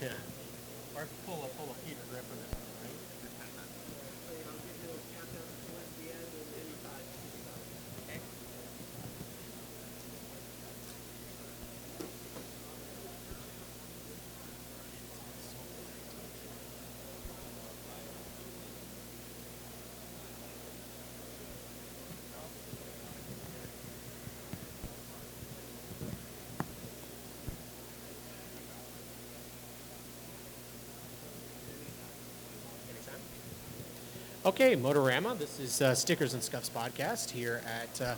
Yeah. Or pull a Peter grip on this one, right? Okay. Anytime. Okay, Motorama. This is Stickers and Scuffs podcast here at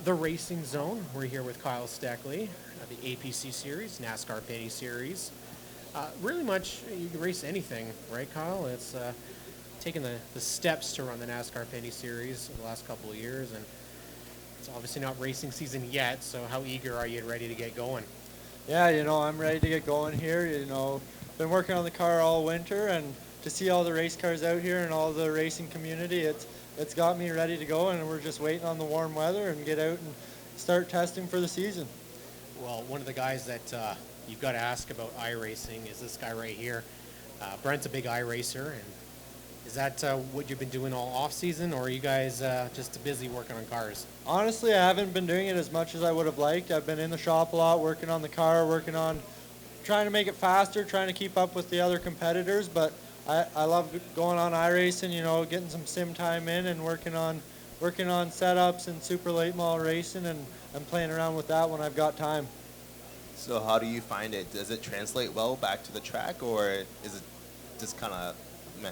the Racing Zone. We're here with Kyle Steckly, the APC Series, NASCAR Penny Series. Really much, you can race anything, right, Kyle? It's taken the steps to run the NASCAR Penny Series over the last couple of years, and it's obviously not racing season yet, so how eager are you ready to get going? Yeah, I'm ready to get going here. Been working on the car all winter, and to see all the race cars out here and all the racing community, it's got me ready to go, and we're just waiting on the warm weather and get out and start testing for the season. Well, one of the guys that you've got to ask about iRacing is this guy right here. Brent's a big iRacer, and is that what you've been doing all off season, or are you guys just busy working on cars? Honestly, I haven't been doing it as much as I would have liked. I've been in the shop a lot, working on the car, working on trying to make it faster, trying to keep up with the other competitors, but I love going on iRacing, getting some sim time in and working on setups and super late model racing and playing around with that when I've got time. So how do you find it? Does it translate well back to the track, or is it just kind of meh?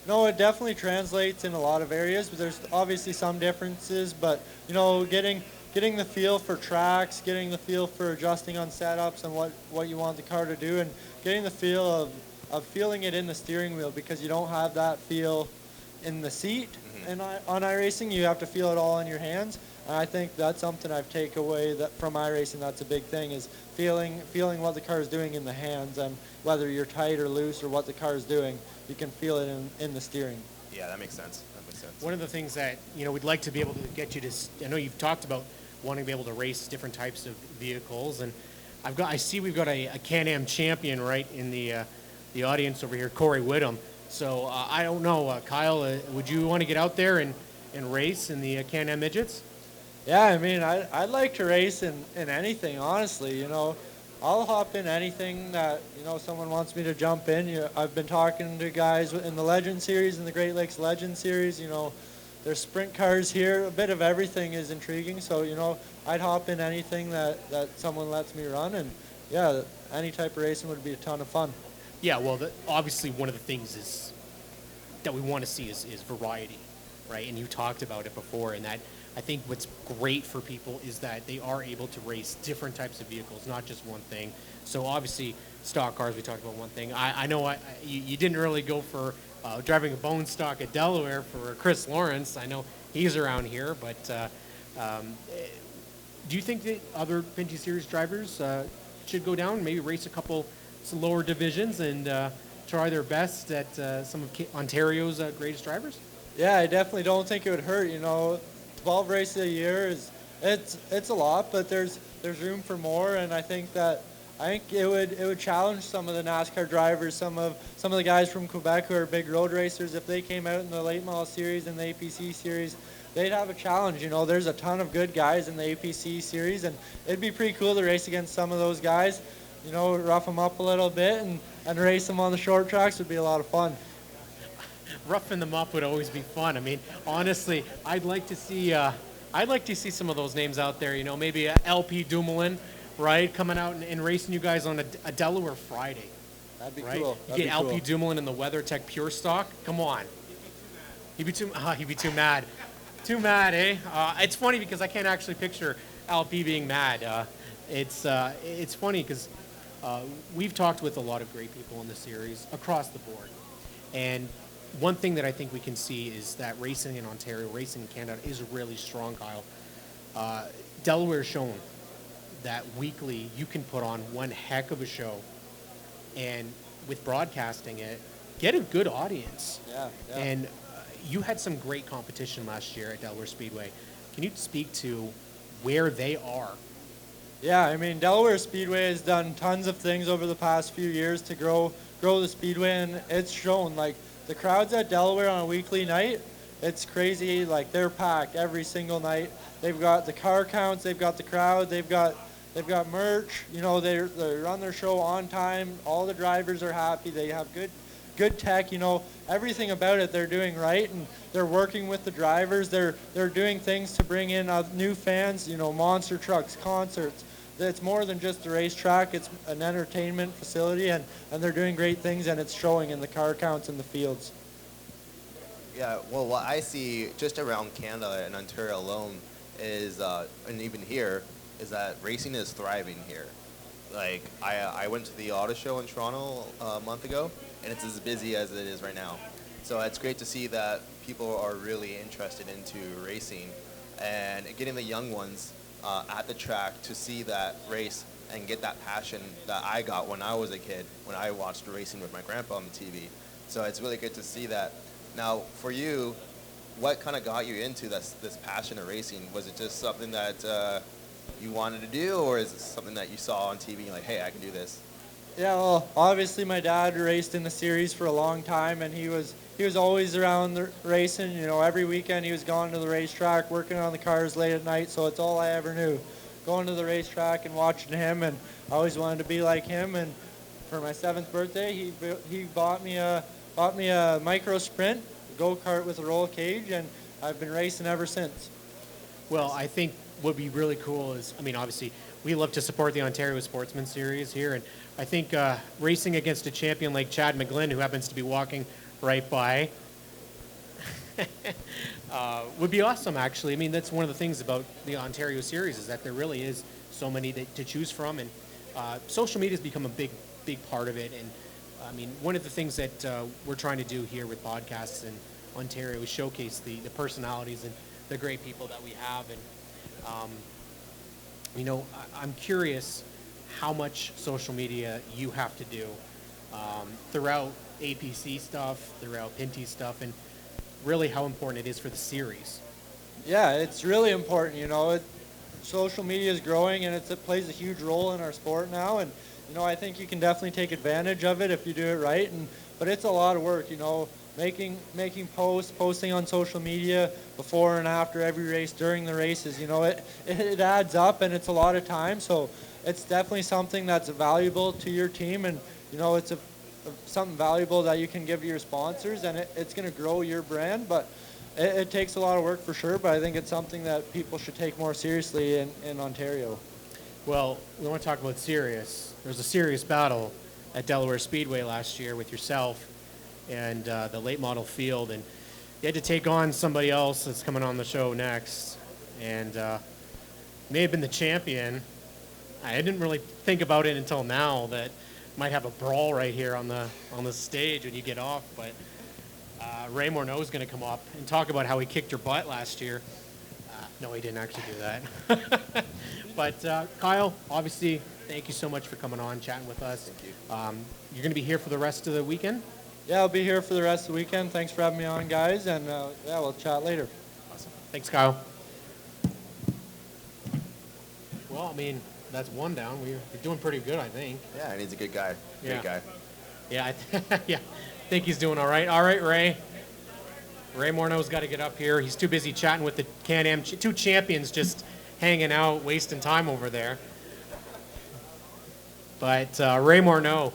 No, it definitely translates in a lot of areas, but there's obviously some differences, but getting the feel for tracks, getting the feel for adjusting on setups and what you want the car to do, and getting the feel of feeling it in the steering wheel, because you don't have that feel in the seat. And on iRacing, you have to feel it all in your hands. And I think that's something I've taken away from iRacing. That's a big thing, is feeling what the car is doing in the hands, and whether you're tight or loose or what the car is doing, you can feel it in the steering. Yeah, that makes sense. One of the things that we'd like to be able to get you to. I know you've talked about wanting to be able to race different types of vehicles, and I see we've got a Can-Am champion right in the audience over here, Corey Whittam. So I don't know, Kyle, would you want to get out there and race in the Can-Am midgets? Yeah, I mean, I'd like to race in anything, honestly. I'll hop in anything that, someone wants me to jump in. I've been talking to guys in the Legend Series and the Great Lakes Legend Series. There's sprint cars here. A bit of everything is intriguing. So, I'd hop in anything that someone lets me run. And, yeah, any type of racing would be a ton of fun. Yeah, well, obviously one of the things is that we want to see is variety, right? And you talked about it before, and that I think what's great for people is that they are able to race different types of vehicles, not just one thing. So obviously, stock cars, we talked about one thing. I know you didn't really go for driving a bone stock at Delaware for Chris Lawrence. I know he's around here, but do you think that other Pinty Series drivers should go down, maybe race a couple some lower divisions and try their best at some of Ontario's greatest drivers? Yeah, I definitely don't think it would hurt. 12 races a year it's a lot, but there's room for more, and I think it would challenge some of the NASCAR drivers, some of the guys from Quebec who are big road racers. If they came out in the late model series and the APC series, they'd have a challenge. There's a ton of good guys in the APC series, and it'd be pretty cool to race against some of those guys. Rough them up a little bit and race them on the short tracks would be a lot of fun. Roughing them up would always be fun. I mean, honestly, I'd like to see some of those names out there. Maybe LP Dumoulin, right, coming out and racing you guys on a Delaware Friday. That'd be right? cool. You get LP Dumoulin in the WeatherTech Pure Stock. Come on, he'd be too mad. Too mad, eh? It's funny because I can't actually picture LP being mad. It's funny because we've talked with a lot of great people in the series across the board, and one thing that I think we can see is that racing in Ontario, racing in Canada is really strong, Kyle. Delaware's shown that weekly you can put on one heck of a show, and with broadcasting it, get a good audience. Yeah. And you had some great competition last year at Delaware Speedway. Can you speak to where they are Yeah, I mean, Delaware Speedway has done tons of things over the past few years to grow the speedway, and it's shown. Like, the crowds at Delaware on a weekly night, it's crazy. Like, they're packed every single night. They've got the car counts, they've got the crowd, they've got merch. You know, they run their show on time. All the drivers are happy. They have good tech. You know, everything about it they're doing right, and they're working with the drivers. They're doing things to bring in new fans. You know, monster trucks, concerts. It's more than just a racetrack. It's an entertainment facility, and they're doing great things, and it's showing in the car counts in the fields. Yeah, well, what I see just around Canada and Ontario alone is, and even here, is that racing is thriving here. Like, I went to the auto show in Toronto a month ago, and it's as busy as it is right now. So it's great to see that people are really interested into racing and getting the young ones at the track to see that race and get that passion that I got when I was a kid, when I watched racing with my grandpa on the TV. So it's really good to see that. Now, for you, what kind of got you into this passion of racing? Was it just something that you wanted to do, or is it something that you saw on TV and you're like, hey, I can do this? Yeah, well, obviously my dad raced in the series for a long time, and he was always around the racing. You know, every weekend he was going to the racetrack, working on the cars late at night. So it's all I ever knew, going to the racetrack and watching him. And I always wanted to be like him. And for my 7th birthday, he bought me a micro sprint go-kart with a roll cage, and I've been racing ever since. Well, I think what would be really cool is, I mean, obviously, we love to support the Ontario Sportsman Series here, and I think racing against a champion like Chad McGlynn, who happens to be walking right by, would be awesome, actually. I mean, that's one of the things about the Ontario Series is that there really is so many to choose from, and social media has become a big part of it. And I mean, one of the things that we're trying to do here with podcasts in Ontario is showcase the personalities and the great people that we have. And you know, I'm curious how much social media you have to do throughout APC stuff, throughout Pinty stuff, and really how important it is for the series. Yeah, it's really important. You know, social media is growing, and it plays a huge role in our sport now. And you know, I think you can definitely take advantage of it if you do it right. But it's a lot of work. You know, making posts, posting on social media before and after every race, during the races. You know, it adds up, and it's a lot of time. So it's definitely something that's valuable to your team, and you know, it's something valuable that you can give to your sponsors, and it's going to grow your brand. But it takes a lot of work for sure, but I think it's something that people should take more seriously in Ontario. Well, we want to talk about serious. There was a serious battle at Delaware Speedway last year with yourself and the late model field, and you had to take on somebody else that's coming on the show next, and may have been the champion. I didn't really think about it until now that might have a brawl right here on the stage when you get off, but Ray Morneau is going to come up and talk about how he kicked your butt last year. No, he didn't actually do that. But Kyle, obviously, thank you so much for coming on, chatting with us. Thank you. You're going to be here for the rest of the weekend? Yeah, I'll be here for the rest of the weekend. Thanks for having me on, guys, and yeah, we'll chat later. Awesome. Thanks, Kyle. Well, I mean, that's one down. We're doing pretty good, I think. Yeah, and he's a good guy. Yeah. Great guy. Yeah, yeah. I think he's doing all right. All right, Ray. Ray Morneau's got to get up here. He's too busy chatting with the Can-Am. Two champions just hanging out, wasting time over there. But Ray Morneau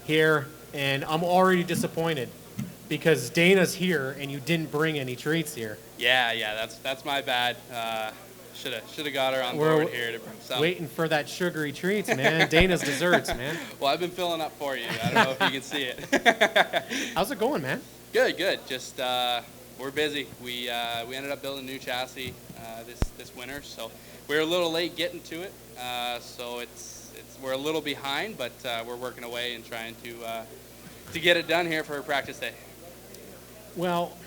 here, and I'm already disappointed because Dana's here and you didn't bring any treats here. Yeah, that's my bad. Should have got her on board here to bring some. Waiting for that sugary treats, man. Dana's desserts, man. Well, I've been filling up for you. I don't know if you can see it. How's it going, man? Good. Just we're busy. We ended up building a new chassis this winter, so we're a little late getting to it. So we're a little behind, but we're working away and trying to get it done here for practice day. Well,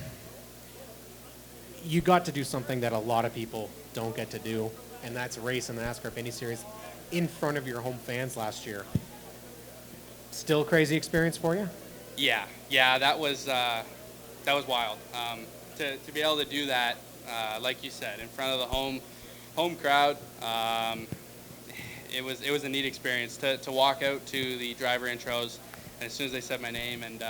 you got to do something that a lot of people don't get to do, and that's race in the NASCAR Pinty Series in front of your home fans last year. Still a crazy experience for you? Yeah, that was wild. To be able to do that, like you said, in front of the home crowd, it was a neat experience to walk out to the driver intros, and as soon as they said my name, and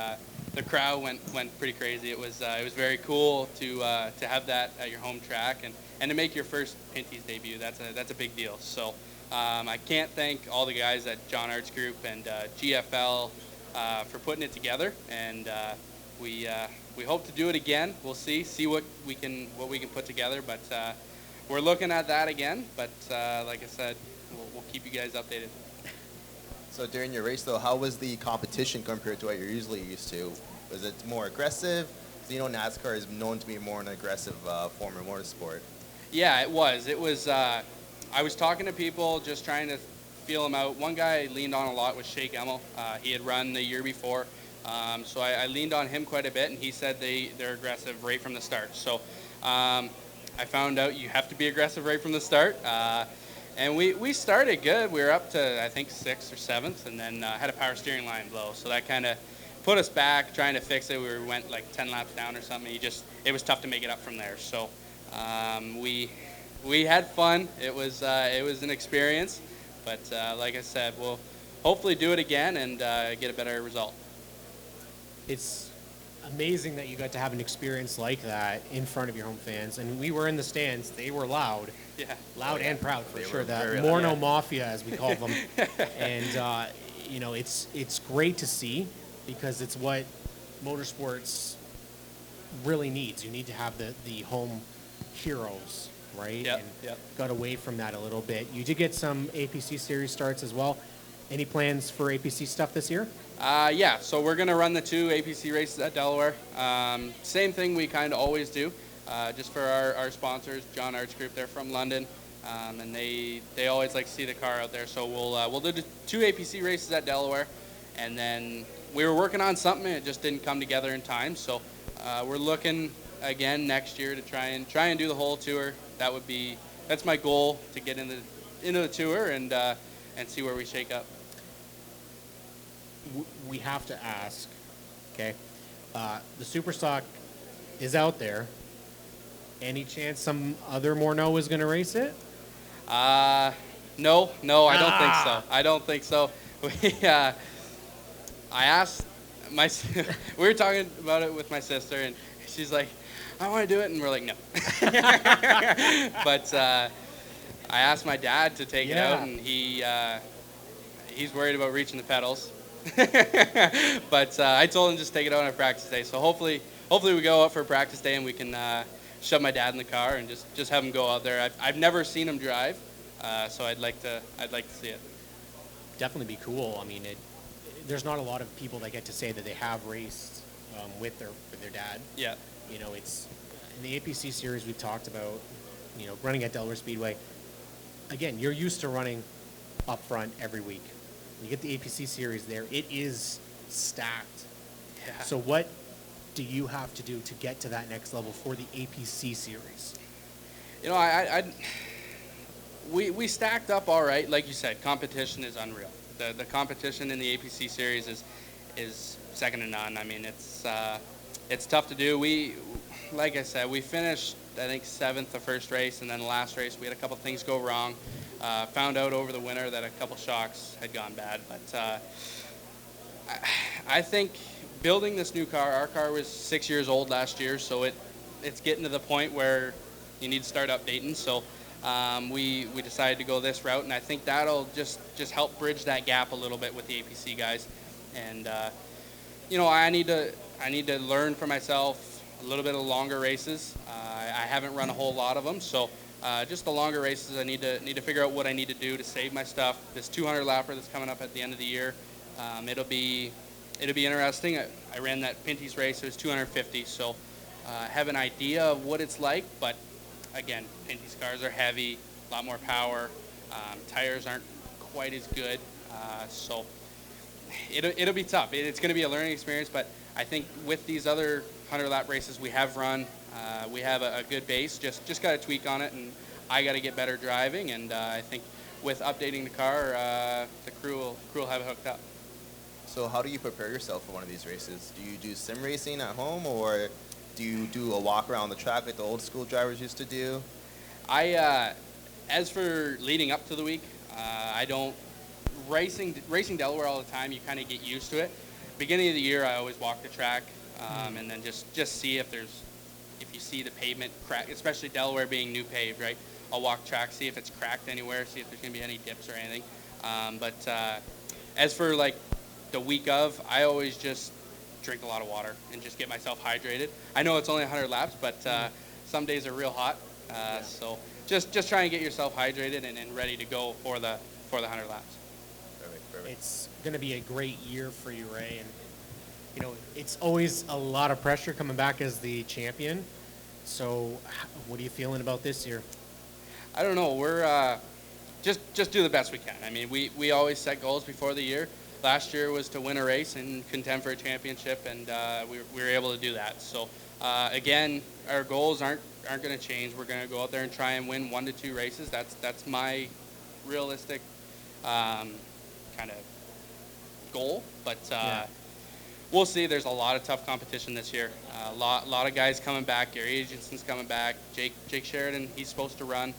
the crowd went pretty crazy. It was very cool to have that at your home track, and to make your first Pinty's debut. That's a big deal. So I can't thank all the guys at John Arts Group and GFL for putting it together, and we hope to do it again. We'll see what we can put together, but we're looking at that again. But like I said, we'll keep you guys updated. So during your race, though, how was the competition compared to what you're usually used to? Was it more aggressive? So, NASCAR is known to be more an aggressive form of motorsport. Yeah, it was. I was talking to people, just trying to feel them out. One guy I leaned on a lot was Shea Gemmel. He had run the year before, so I leaned on him quite a bit, and he said they're aggressive right from the start. So I found out you have to be aggressive right from the start. And we started good. We were up to, I think, 6th or 7th, and then had a power steering line blow. So that kind of put us back, trying to fix it. We went like 10 laps down or something. It was tough to make it up from there. So we had fun. It was an experience. But like I said, we'll hopefully do it again and get a better result. It's amazing that you got to have an experience like that in front of your home fans. And we were in the stands. They were loud. Yeah. Loud and proud, for They sure. were That very Morneau loud. Mafia, as we call them. And, it's great to see, because it's what motorsports really needs. You need to have the home heroes, right? Yep, And yep. got away from that a little bit. You did get some APC series starts as well. Any plans for APC stuff this year? Yeah, so we're going to run the 2 APC races at Delaware. Same thing we kind of always do, just for our sponsors, John Arts Group. They're from London, and they always like to see the car out there. So we'll do the 2 APC races at Delaware, and then we were working on something, and it just didn't come together in time. So we're looking again next year to try and do the whole tour. That's my goal, to get into the tour and see where we shake up. We have to ask, okay? The Superstock is out there. Any chance some other Morneau is going to race it? No, I don't think so. I don't think so. I asked we were talking about it with my sister, and she's like, I want to do it, and we're like, no. But I asked my dad to take it out, and he's worried about reaching the pedals. But I told him just take it out on a practice day. So hopefully we go out for a practice day, and we can shove my dad in the car and just have him go out there. I've never seen him drive, so I'd like to see it. Definitely be cool. I mean, there's not a lot of people that get to say that they have raced with their dad. Yeah. It's in the APC series we've talked about, running at Delaware Speedway. Again, you're used to running up front every week. When you get the APC series there, it is stacked. Yeah. So what do you have to do to get to that next level for the APC series? We stacked up all right. Like you said, competition is unreal. The competition in the APC series is second to none. I mean, it's tough to do. Like I said, we finished, I think, 7th the first race, and then the last race we had a couple things go wrong. Found out over the winter that a couple shocks had gone bad. But I think building this new car, our car was 6 years old last year, so it's getting to the point where you need to start updating. So we decided to go this route, and I think that'll just help bridge that gap a little bit with the APC guys. And I need to learn for myself a little bit of longer races. I haven't run a whole lot of them, so just the longer races, I need to figure out what I need to do to save my stuff. This 200 lapper that's coming up at the end of the year, it'll be interesting. I ran that Pinty's race. It was 250, so I have an idea of what it's like, but again, Pinty's cars are heavy, a lot more power. Tires aren't quite as good, so it'll be tough. It's going to be a learning experience, but I think with these other 100-lap races we have run, we have a good base. Just got to tweak on it, and I got to get better driving. And I think with updating the car, the crew will have it hooked up. So how do you prepare yourself for one of these races? Do you do sim racing at home, or do you do a walk around the track like the old school drivers used to do? As for leading up to the week, I I don't racing Delaware all the time. You kind of get used to it. Beginning of the year, I always walk the track, and then just see if you see the pavement crack, especially Delaware being new paved, right? I'll walk track, see if it's cracked anywhere, see if there's gonna be any dips or anything. But as for like the week of, I always just drink a lot of water and just get myself hydrated. I know it's only 100 laps, but some days are real hot, so just try and get yourself hydrated and ready to go for the 100 laps. Perfect. It's going to be a great year for you, Ray. And, you know, it's always a lot of pressure coming back as the champion. So what are you feeling about this year? I don't know. We're just do the best we can. I mean, we always set goals before the year. Last year was to win a race and contend for a championship, and we were able to do that. So again, our goals aren't going to change. We're going to go out there and try and win 1 to 2 races. That's my realistic kind of goal. But we'll see. There's a lot of tough competition this year. A lot of guys coming back. Gary Agensen's coming back. Jake Sheridan, he's supposed to run.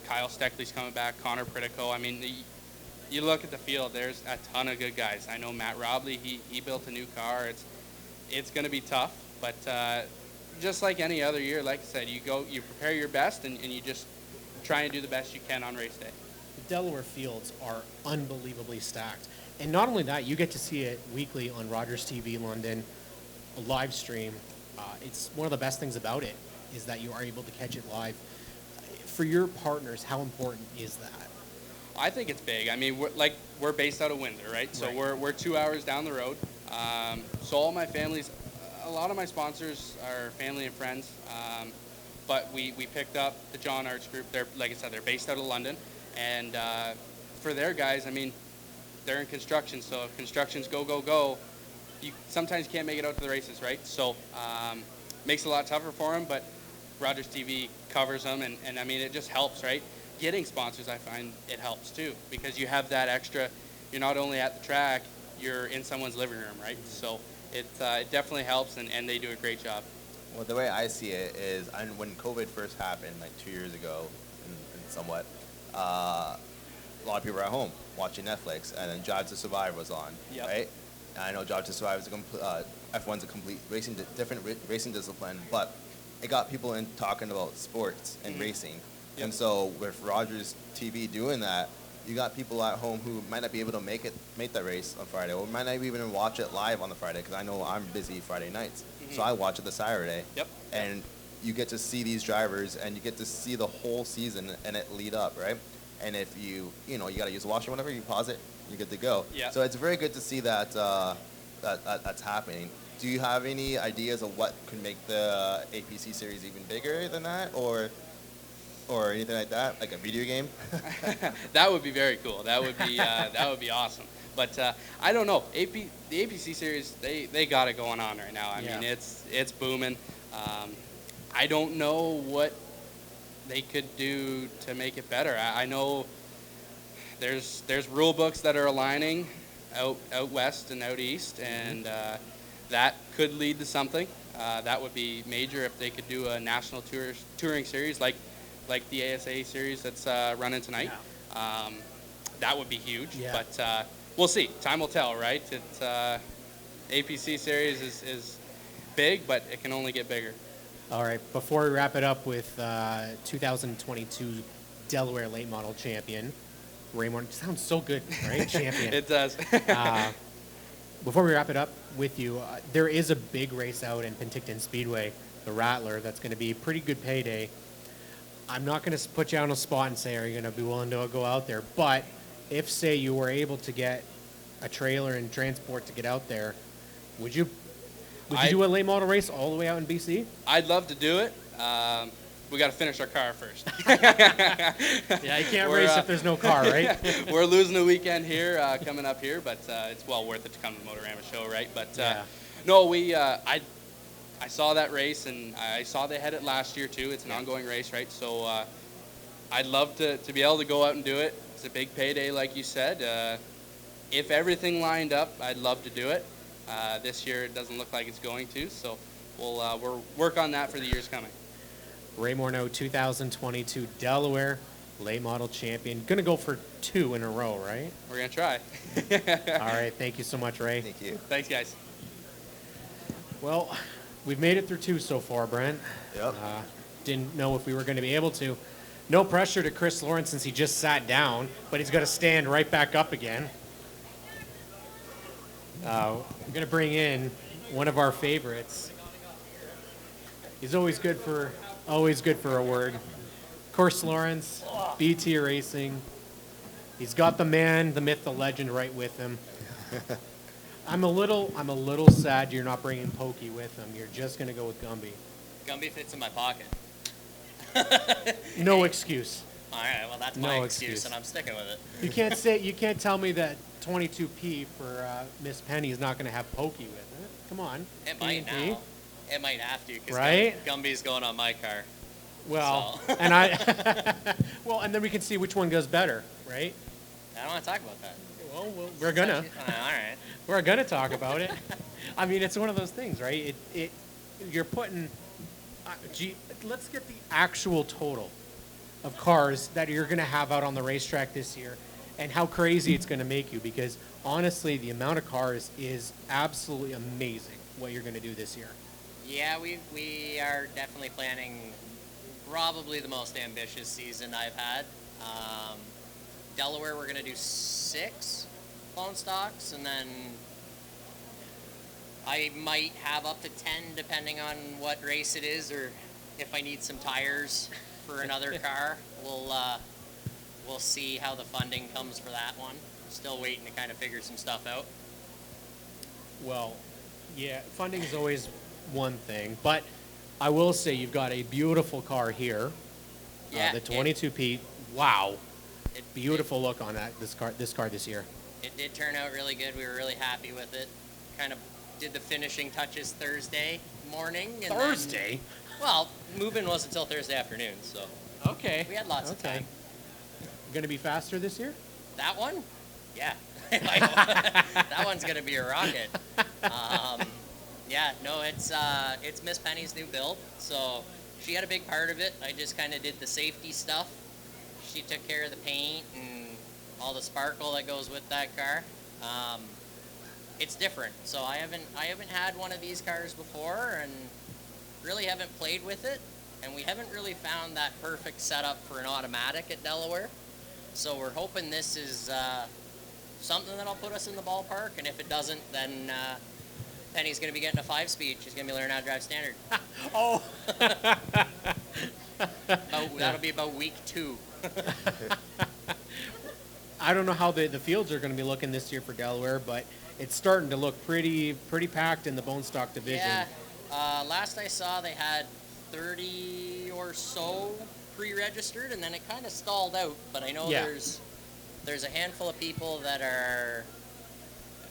Kyle Steckly's coming back. Connor Pritico. I mean, you look at the field, there's a ton of good guys. I know Matt Robley, he built a new car. It's going to be tough, but just like any other year, like I said, you prepare your best, and you just try and do the best you can on race day. The Delaware fields are unbelievably stacked. And not only that, you get to see it weekly on Rogers TV London, a live stream. It's one of the best things about it is that you are able to catch it live. For your partners, how important is that? I think it's big. I mean, we're based out of Windsor, right? So Right. we're 2 hours down the road. So all my family's, a lot of my sponsors are family and friends. But we picked up the John Arts Group. They're, like I said, they're based out of London. And for their guys, I mean, they're in construction. So if construction's go, you sometimes can't make it out to the races, right? So makes it a lot tougher for them. But Rogers TV covers them. And I mean, it just helps, right? Getting sponsors, I find it helps too, because you have that extra, you're not only at the track, you're in someone's living room, right? So it definitely helps, and they do a great job. Well, the way I see it is, when COVID first happened, like 2 years ago, and somewhat, a lot of people were at home watching Netflix, and then Drive to Survive was on, Yep. right? And I know Drive to Survive is F1's a complete different racing discipline, but it got people in talking about sports and racing. Yep. And so with Rogers TV doing that, you got people at home who might not be able to make that race on Friday, or might not even watch it live on the Friday, because I know I'm busy Friday nights. So I watch it the Saturday. Yep. And you get to see these drivers, and you get to see the whole season and it lead up, right? And if you got to use the washroom, whatever, you pause it, you're good to go. Yeah. So it's very good to see that that's happening. Do you have any ideas of what could make the APC series even bigger than that, or anything like that, like a video game? That would be very cool. That would be awesome. But I don't know. The APC series, they got it going on right now. I mean, it's booming. I don't know what they could do to make it better. I know there's rule books that are aligning out west and out east, and that could lead to something. That would be major if they could do a national touring series like the ASA series that's running tonight. Yeah. That would be huge. Yeah. But we'll see. Time will tell, right? It's APC series is big, but it can only get bigger. All right, before we wrap it up with 2022 Delaware Late Model Champion, Ray Morneau. Sounds so good, right? Champion. It does. Before we wrap it up with you, there is a big race out in Penticton Speedway, the Rattler, that's going to be a pretty good payday. I'm not going to put you on a spot and say, are you going to be willing to go out there? But if, say, you were able to get a trailer and transport to get out there, would you do a late model race all the way out in BC? I'd love to do it. We got to finish our car first. Yeah, you can't race if there's no car, right? We're losing a weekend here, coming up here, but it's well worth it to come to the Motorama show, right? But no, I saw that race, and I saw they had it last year too. It's an ongoing race, right? So I'd love to be able to go out and do it. It's a big payday, like you said. If everything lined up, I'd love to do it. This year it doesn't look like it's going to, so we'll work on that for the years coming. Ray Morneau, 2022 Delaware late model champion. Gonna go for 2 in a row, right? We're gonna try. All right, thank you so much, Ray. Thank you. Thanks, guys. Well, we've made it through 2 so far, Brent. Yep. Didn't know if we were going to be able to. No pressure to Kris Lawrence since he just sat down, but he's got to stand right back up again. I'm going to bring in one of our favorites. He's always good for a word. Kris Lawrence, BT Racing. He's got the man, the myth, the legend right with him. I'm a little sad you're not bringing Pokey with him. You're just going to go with Gumby. Gumby fits in my pocket. No excuse. All right, well that's No my excuse. excuse, and I'm sticking with it. You can't tell me that 22P for Miss Penny is not going to have Pokey with it. Come on. It might P&P. now. It might have to, because Right? Gumby's going on my car. Well, So. and and then we can see which one goes better, right? I don't want to talk about that. Well, we're gonna. All right. We're gonna talk about it. I mean, it's one of those things, right? You're putting. Let's get the actual total of cars that you're gonna have out on the racetrack this year, and how crazy it's gonna make you. Because honestly, the amount of cars is absolutely amazing. What you're gonna do this year. Yeah, we are definitely planning probably the most ambitious season I've had. Delaware, we're going to do 6 bone stocks, and then I might have up to 10 depending on what race it is, or if I need some tires for another car. We'll see how the funding comes for that one. Still waiting to kind of figure some stuff out. Well, yeah, funding is always one thing, but I will say you've got a beautiful car here. Yeah, The 22P. Wow. Beautiful look on this car this year. It did turn out really good. We were really happy with it. Kind of did the finishing touches Thursday morning. And Thursday? Well, moving was until Thursday afternoon, so Okay. we had lots of time. Going to be faster this year? That one? Yeah. That one's going to be a rocket. Yeah, no, it's Miss Penny's new build, so she had a big part of it. I just kind of did the safety stuff. She took care of the paint and all the sparkle that goes with that car. It's different, so I haven't had one of these cars before, and really haven't played with it, and we haven't really found that perfect setup for an automatic at Delaware. So we're hoping this is something that'll put us in the ballpark, and if it doesn't, then Penny's going to be getting a 5-speed. She's going to be learning how to drive standard. Oh. That'll be about week 2. I don't know how the fields are going to be looking this year for Delaware, but it's starting to look pretty packed in the bone stock division. Yeah, last I saw they had 30 or so pre-registered, and then it kind of stalled out. But I know there's a handful of people that are,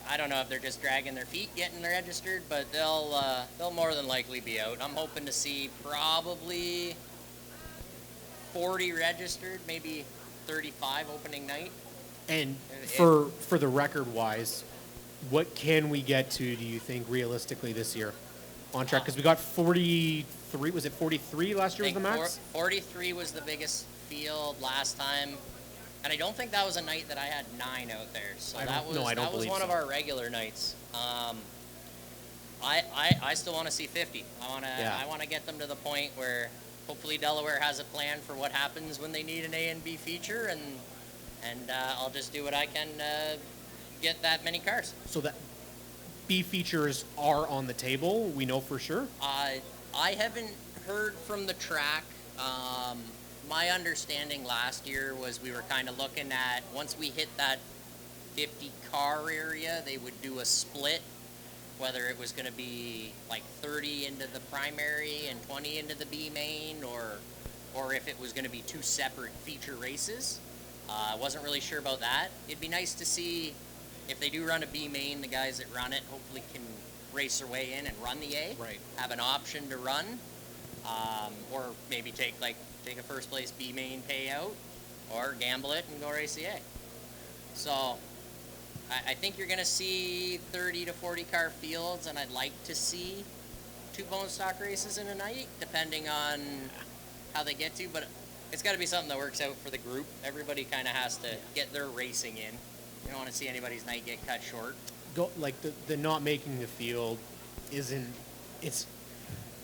I don't know if they're just dragging their feet getting registered, but they'll more than likely be out. I'm hoping to see probably 40 registered, maybe 35 opening night. And for the record wise, what can we get to, do you think, realistically this year on track? Because we got 43, was it 43 last year was the max? 43 was the biggest field last time. And I don't think that was a night that I had 9 out there. So that was one of our regular nights. I still want to see 50. I want to get them to the point where hopefully Delaware has a plan for what happens when they need an A and B feature, and I'll just do what I can to get that many cars. So that B features are on the table, we know for sure? I haven't heard from the track. My understanding last year was we were kind of looking at, once we hit that 50 car area, they would do a split, whether it was going to be like 30 into the primary and 20 into the B main, or if it was going to be 2 separate feature races. I wasn't really sure about that. It'd be nice to see if they do run a B main, the guys that run it hopefully can race their way in and run the A. Right. Have an option to run, or maybe take a first place B main payout, or gamble it and go race the A. So I think you're going to see 30 to 40 car fields, and I'd like to see 2 bone stock races in a night, depending on how they get to. But it's got to be something that works out for the group. Everybody kind of has to get their racing in. You don't want to see anybody's night get cut short. Like the not making the field isn't. It's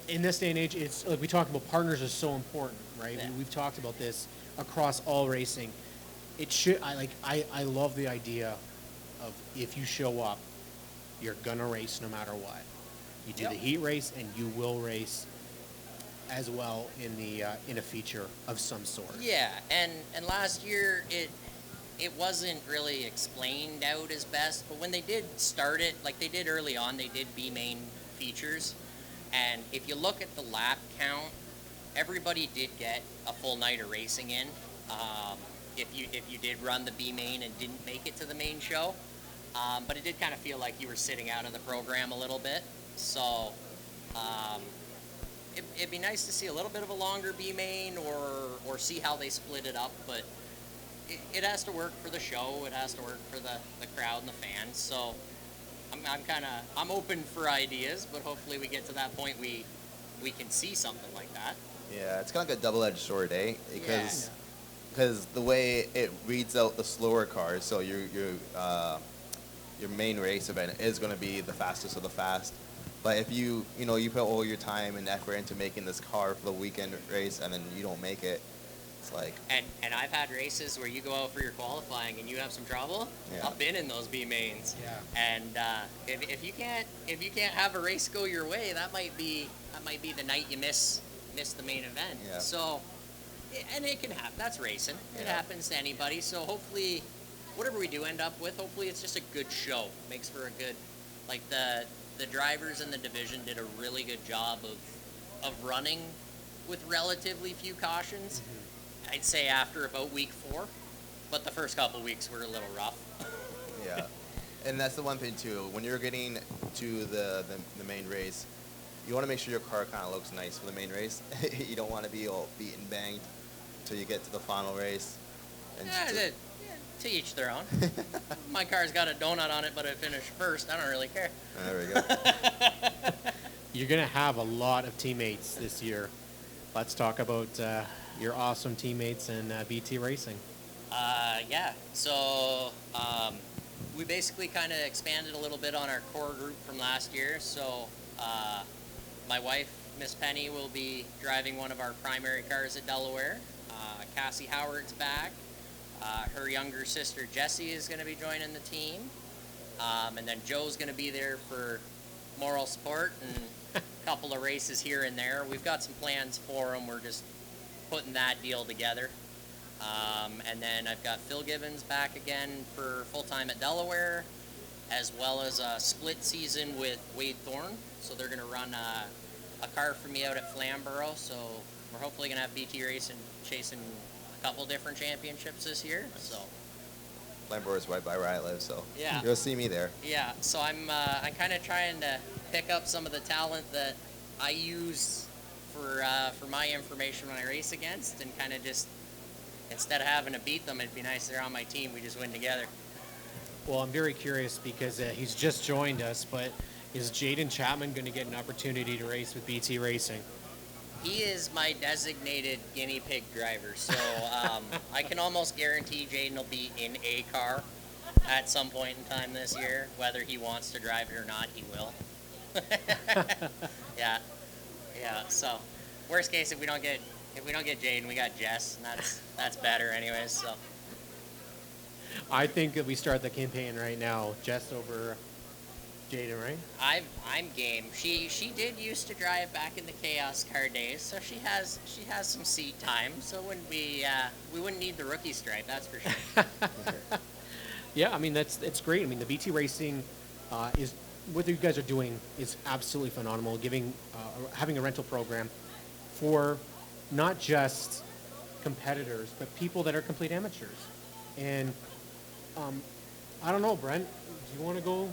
in this day and age. It's like we talked about. Partners are so important, right? Yeah. We've talked about this across all racing. It should. I love the idea of if you show up, you're gonna race no matter what. You do Yep. the heat race, and you will race as well in a feature of some sort. Yeah, and last year it wasn't really explained out as best, but when they did start it, like they did early on, they did B main features, and if you look at the lap count, everybody did get a full night of racing in. If you did run the B main and didn't make it to the main show, but it did kind of feel like you were sitting out of the program a little bit, so. It'd be nice to see a little bit of a longer B main or see how they split it up, but it has to work for the show. It has to work for the crowd and the fans. So I'm open for ideas, but hopefully we get to that point we can see something like that. Yeah, it's kind of like a double-edged sword, eh? Because the way it reads out the slower cars, so your main race event is going to be the fastest of the fast. But if you put all your time and effort into making this car for the weekend race and then you don't make it, it's like... And I've had races where you go out for your qualifying and you have some trouble. Yeah. I've been in those B mains. Yeah. And if you can't have a race go your way, that might be the night you miss the main event. Yeah. So, and it can happen. That's racing. It Yeah. happens to anybody. So hopefully, whatever we do end up with, hopefully it's just a good show. Makes for a good, like the drivers in the division did a really good job of running with relatively few cautions. Mm-hmm. I'd say after about week 4, but the first couple weeks were a little rough. Yeah, and that's the one thing too. When you're getting to the main race, you want to make sure your car kind of looks nice for the main race. You don't want to be all beat and banged until you get to the final race. And To each their own. My car's got a donut on it, but I finished first. I don't really care. there we go. You're going to have a lot of teammates this year. Let's talk about your awesome teammates in BT Racing. Yeah. So we basically kind of expanded a little bit on our core group from last year. So my wife, Miss Penny, will be driving one of our primary cars at Delaware. Cassie Howard's back. Her younger sister Jessie is going to be joining the team, and then Joe's going to be there for moral support and a couple of races here and there. We've got some plans for them. We're just putting that deal together. And then I've got Phil Gibbons back again for full-time at Delaware, as well as a split season with Wade Thorne. So they're going to run a car for me out at Flamborough. So we're hopefully going to have BT Racing chasing a couple different championships this year. So Flamborough is right by where I live, so Yeah. you'll see me there. yeah, so I'm kind of trying to pick up some of the talent that I use for my information when I race against, and kind of just, instead of having to beat them, it'd be nice they're on my team. We just win together. Well, I'm very curious because he's just joined us, but is Jaden Chapman going to get an opportunity to race with BT Racing? He is my designated guinea pig driver, so I can almost guarantee Jaden will be in a car at some point in time this year. Whether he wants to drive it or not, he will. Yeah. So, worst case, if we don't get Jaden, we got Jess, and that's better, anyways. So. I think that we start the campaign right now, Jess over Jaden, right? I'm game. She did used to drive back in the Chaos Car days, so she has some seat time. So we wouldn't need the rookie stripe, that's for sure. Yeah, I mean it's great. I mean the BT Racing is what you guys are doing is absolutely phenomenal. Having a rental program for not just competitors but people that are complete amateurs. And I don't know, Brent, do you want to go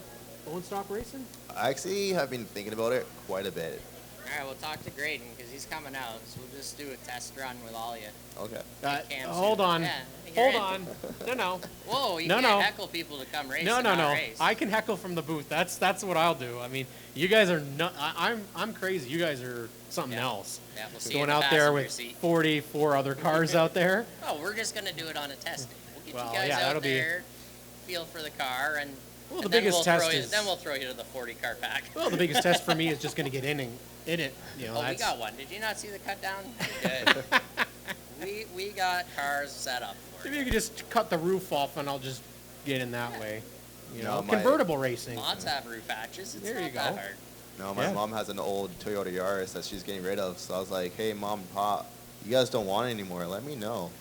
and stop racing? I actually have been thinking about it quite a bit. right, we'll talk to Graydon because he's coming out. So we'll just do a test run with all you. Okay. Cam Hold soon. on. Yeah, you're Hold in. on. No. Whoa, you No, can't no. heckle people to come race. No, and no, not no. Race. I can heckle from the booth. That's what I'll do. I mean, you guys are not. I'm crazy. You guys are something Yeah. else. Yeah, we'll see you Going in the out there passenger with seat. 44 other cars out there. Oh, we're just gonna do it on a test day. We'll get Well, you guys yeah, that'll out be- there, feel for the car, and Well, the and then biggest we'll test throw you, is- then we'll throw you to the 40 car pack. Well, the biggest test for me is just going to get in it. You know, Oh, we that's, got one. Did you not see the cut down? Good. we got cars set up for If it. you could just cut the roof off, and I'll just get in that way. You No, know, my- convertible racing. Mods have roof hatches. It's There not you that go. hard. No, my Yeah. mom has an old Toyota Yaris that she's getting rid of. So I was like, hey, Mom, Pop, you guys don't want it anymore. Let me know.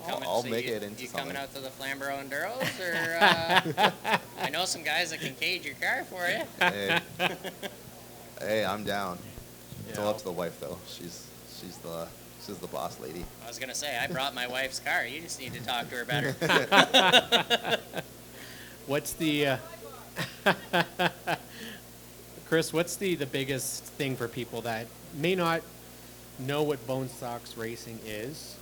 I'll So make you, it into you something. coming out to the Flamborough Enduros, or I know some guys that can cage your car for you. Hey, hey, I'm down. It's all Yeah. up to the wife though. She's the boss lady. I was gonna say I brought my wife's car. You just need to talk to her better. What's the Chris? What's the biggest thing for people that may not know what bone stocks racing is,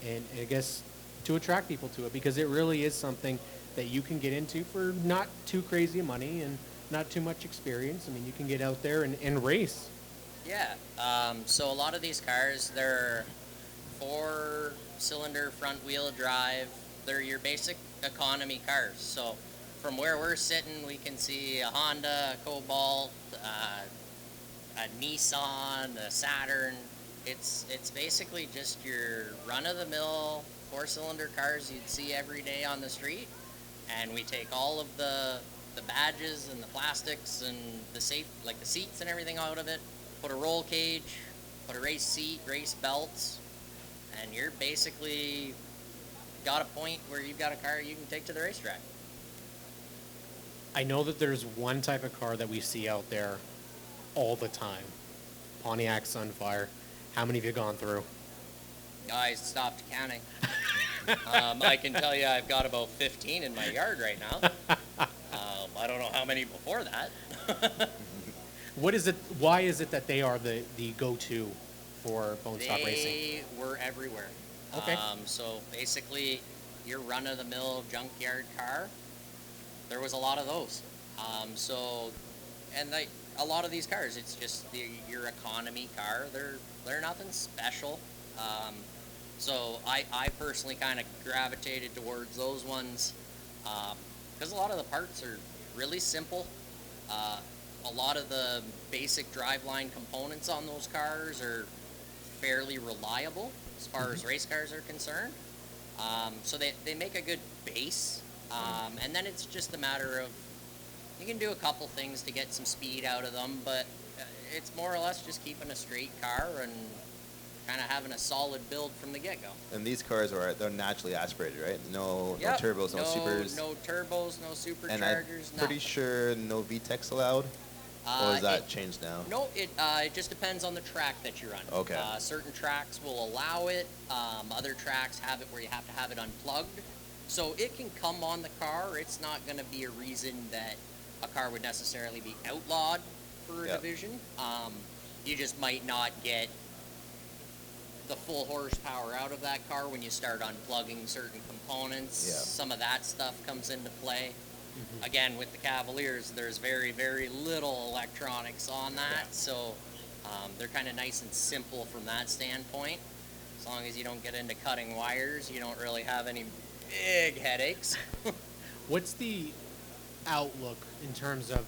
and I guess to attract people to it, because it really is something that you can get into for not too crazy money and not too much experience. I mean, you can get out there and race. Yeah. So a lot of these cars, they're 4-cylinder front wheel drive. They're your basic economy cars. So from where we're sitting, we can see a Honda, a Cobalt, a Nissan, a Saturn. It's basically just your run-of-the-mill 4-cylinder cars you'd see every day on the street, and we take all of the badges and the plastics and the seats and everything out of it, put a roll cage, put a race seat, race belts, and you're basically got a point where you've got a car you can take to the racetrack. I know that there's one type of car that we see out there all the time, Pontiac Sunfire. How many have you gone through? I stopped counting. I can tell you I've got about 15 in my yard right now. I don't know how many before that. What is it? Why is it that they are the go-to for bone stock racing? They were everywhere. Okay. So basically, your run-of-the-mill junkyard car, there was a lot of those. A lot of these cars, it's just your economy car. They're nothing special. So I personally kind of gravitated towards those ones because a lot of the parts are really simple. A lot of the basic driveline components on those cars are fairly reliable as far as race cars are concerned. So they make a good base. And then it's just a matter of, you can do a couple things to get some speed out of them, but it's more or less just keeping a straight car and kind of having a solid build from the get-go. And these cars they're naturally aspirated, right? No Yep. no turbos, no supers. No turbos, no superchargers. And I'm pretty sure no VTECs allowed. Or is that changed now? No, it just depends on the track that you're on. Okay. Certain tracks will allow it. Other tracks have it where you have to have it unplugged. So it can come on the car. It's not going to be a reason that a car would necessarily be outlawed for a Yep. division. You just might not get the full horsepower out of that car when you start unplugging certain components. Yeah. Some of that stuff comes into play. Again, with the Cavaliers, there's very, very little electronics on that, so they're kind of nice and simple from that standpoint. As long as you don't get into cutting wires, you don't really have any big headaches. What's the outlook in terms of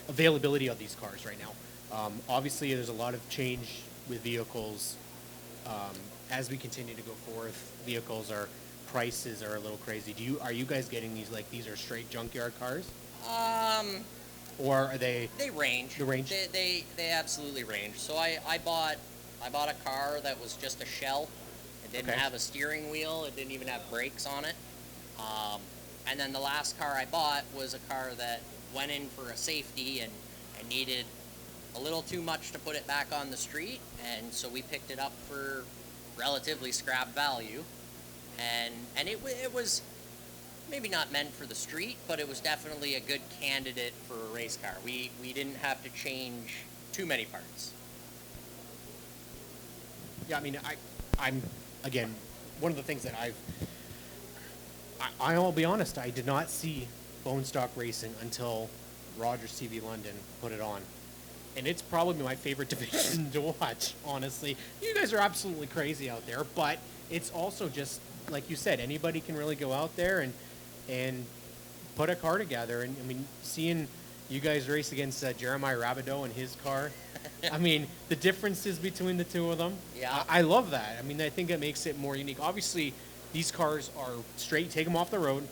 availability of these cars right now? Obviously, there's a lot of change with vehicles. As we continue to go forth, prices are a little crazy. Are you guys getting these are straight junkyard cars? Or are they? They range. The range? They absolutely range. So I bought a car that was just a shell. It didn't Okay. have a steering wheel. It didn't even have brakes on it. And then the last car I bought was a car that went in for a safety and needed a little too much to put it back on the street. And so we picked it up for relatively scrap value. And it was maybe not meant for the street, but it was definitely a good candidate for a race car. We didn't have to change too many parts. Yeah, I mean, I'm again, one of the things that I'll be honest, I did not see Bone Stock Racing until Rogers TV London put it on. And it's probably my favorite division to watch, honestly. You guys are absolutely crazy out there, but it's also just, like you said, anybody can really go out there and put a car together. And, I mean, seeing you guys race against Jeremiah Rabideau and his car, I mean, the differences between the two of them, Yeah. I love that. I mean, I think it makes it more unique. Obviously, these cars are straight, take them off the road,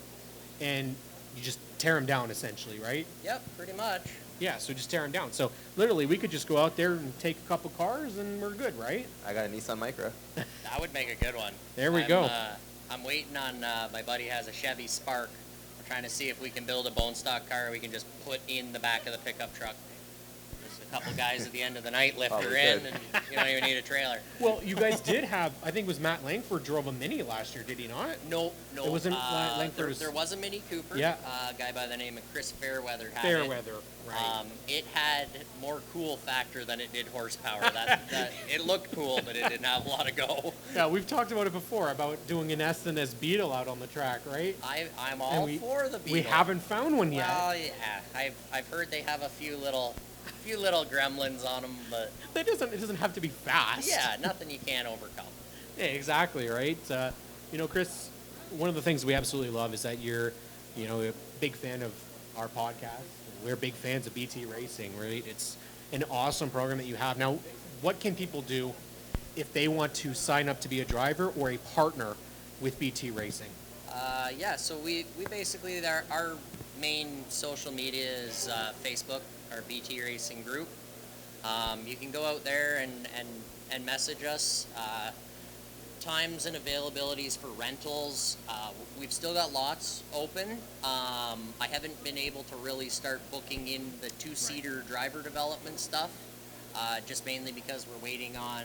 and you just tear them down, essentially, right? Yep, pretty much. Yeah, so just tear them down. So literally, we could just go out there and take a couple cars, and we're good, right? I got a Nissan Micra. That would make a good one. There we go. I'm waiting on, my buddy has a Chevy Spark. We're trying to see if we can build a bone stock car we can just put in the back of the pickup truck. Just a couple guys at the end of the night lift Probably her in, could. and you don't even need a trailer. Well, you guys did have, I think it was Matt Langford drove a Mini last year, did he not? No. It wasn't Langford. There was a Mini Cooper. Yeah. A guy by the name of Chris Fairweather had it. Fairweather, right. It had more cool factor than it did horsepower. It looked cool, but it didn't have a lot of go. Yeah, we've talked about it before, about doing an S&S Beetle out on the track, right? I'm all for the Beetle. We haven't found one yet. Well, yeah, I've heard they have a few little gremlins on them, but It doesn't have to be fast. yeah, nothing you can't overcome. Yeah, exactly, right? Kris, one of the things we absolutely love is that you're, a big fan of our podcast. We're big fans of BT Racing, right? It's an awesome program that you have. Now, what can people do if they want to sign up to be a driver or a partner with BT Racing? Yeah, so we basically, our main social media is Facebook, our BT Racing group. You can go out there and message us. Times and availabilities for rentals. We've still got lots open. I haven't been able to really start booking in the two-seater driver development stuff, just mainly because we're waiting on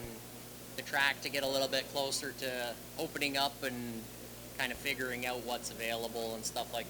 the track to get a little bit closer to opening up and kind of figuring out what's available and stuff like